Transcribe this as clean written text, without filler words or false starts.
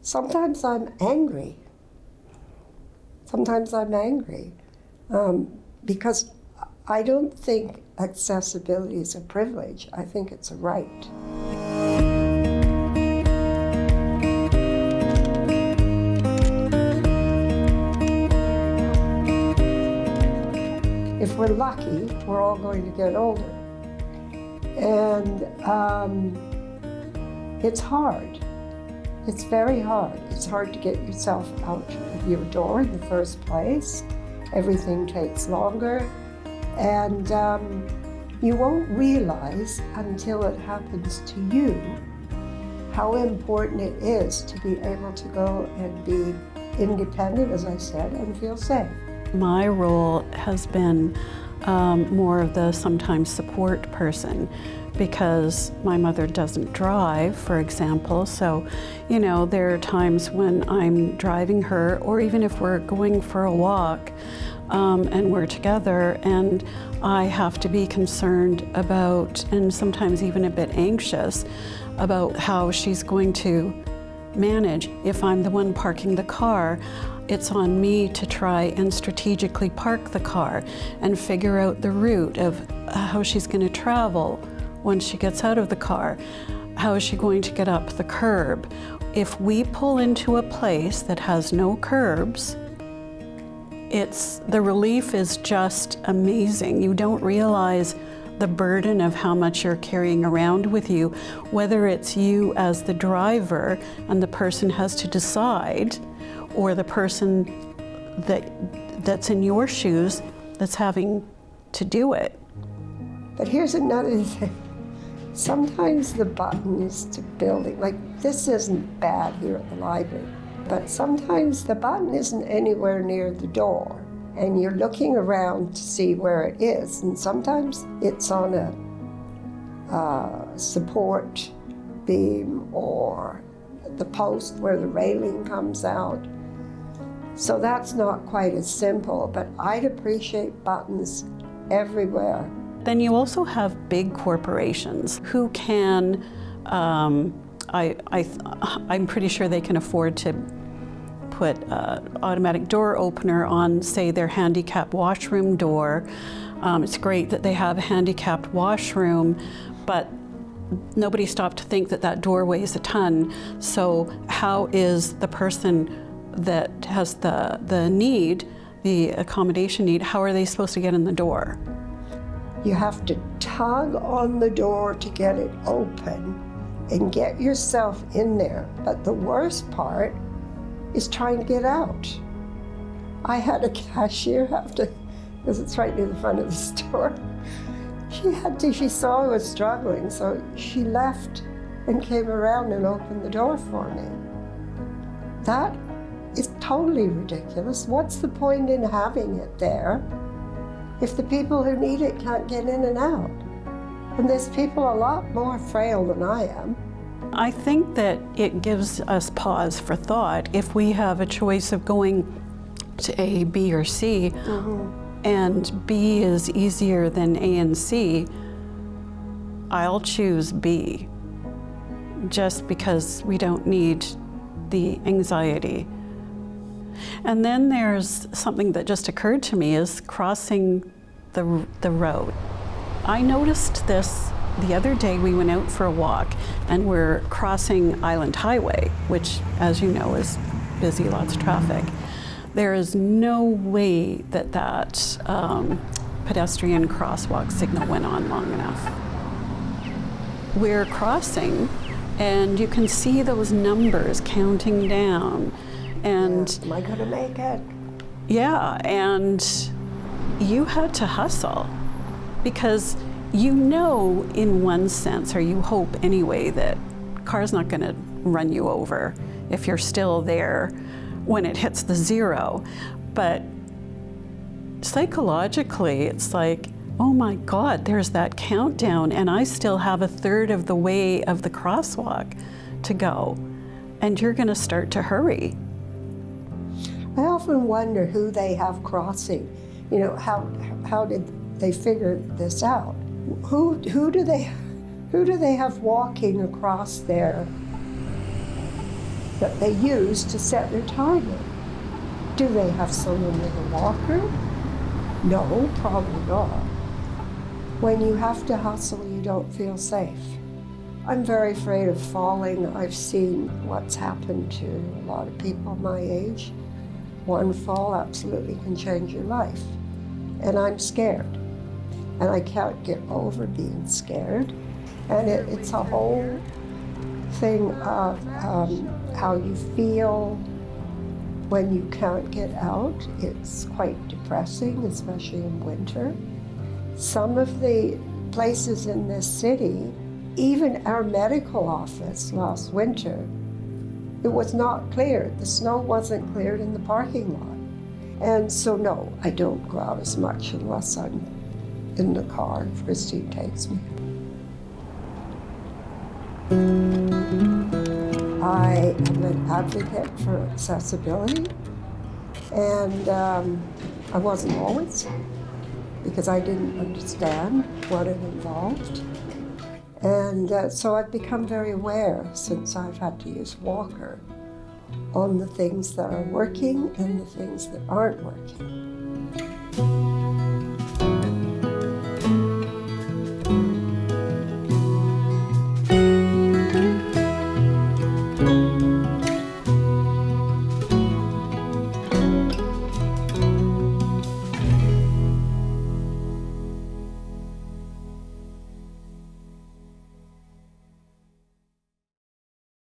Sometimes I'm angry. Because I don't think accessibility is a privilege. I think it's a right. If we're lucky, we're all going to get older. And it's hard. It's very hard. It's hard to get yourself out of your door in the first place. Everything takes longer. And you won't realize until it happens to you how important it is to be able to go and be independent, as I said, and feel safe. My role has been more of the sometimes support person, because my mother doesn't drive, for example. So, you know, there are times when I'm driving her, or even if we're going for a walk and we're together, and I have to be concerned about, and sometimes even a bit anxious about how she's going to manage. If I'm the one parking the car, it's on me to try and strategically park the car and figure out the route of how she's going to travel once she gets out of the car. How is she going to get up the curb? If we pull into a place that has no curbs, the relief is just amazing. You don't realize the burden of how much you're carrying around with you, whether it's you as the driver and the person has to decide, or the person that's in your shoes that's having to do it. But here's another thing. Sometimes the button is to building, like this isn't bad here at the library, but sometimes the button isn't anywhere near the door and you're looking around to see where it is, and sometimes it's on a support beam or the post where the railing comes out. So that's not quite as simple, but I'd appreciate buttons everywhere. Then you also have big corporations who can, I'm pretty sure they can afford to put an automatic door opener on, say, their handicapped washroom door. It's great that they have a handicapped washroom, but nobody stopped to think that that door weighs a ton. So how is the person that has the need, the accommodation need, how are they supposed to get in the door? You have to tug on the door to get it open and get yourself in there. But the worst part is trying to get out. I had a cashier because it's right near the front of the store. She saw I was struggling, so she left and came around and opened the door for me. That is totally ridiculous. What's the point in having it there if the people who need it can't get in and out? And there's people a lot more frail than I am. I think that it gives us pause for thought. If we have a choice of going to A, B, or C, and B is easier than A and C, I'll choose B, just because we don't need the anxiety. And then there's something that just occurred to me, is crossing the road. I noticed this the other day. We went out for a walk and we're crossing Island Highway, which, as you know, is busy, lots of traffic. There is no way that pedestrian crosswalk signal went on long enough. We're crossing and you can see those numbers counting down. And am I gonna make it? Yeah, and you had to hustle, because you know, in one sense, or you hope anyway, that car's not gonna run you over if you're still there when it hits the zero. But psychologically, it's like, oh my God, there's that countdown and I still have a third of the way of the crosswalk to go. And you're gonna start to hurry. I often wonder who they have crossing. You know, how did they figure this out? Who do they have walking across there? that they use to set their timer. Do they have someone with a walker? No, probably not. When you have to hustle, you don't feel safe. I'm very afraid of falling. I've seen what's happened to a lot of people my age. One fall absolutely can change your life. And I'm scared. And I can't get over being scared. And it's a whole thing of how you feel when you can't get out. It's quite depressing, especially in winter. Some of the places in this city, even our medical office last winter, it was not cleared. The snow wasn't cleared in the parking lot. And so no, I don't go out as much unless I'm in the car if Christine takes me. I am an advocate for accessibility, and I wasn't always, because I didn't understand what it involved. And so I've become very aware since I've had to use walker on the things that are working and the things that aren't working.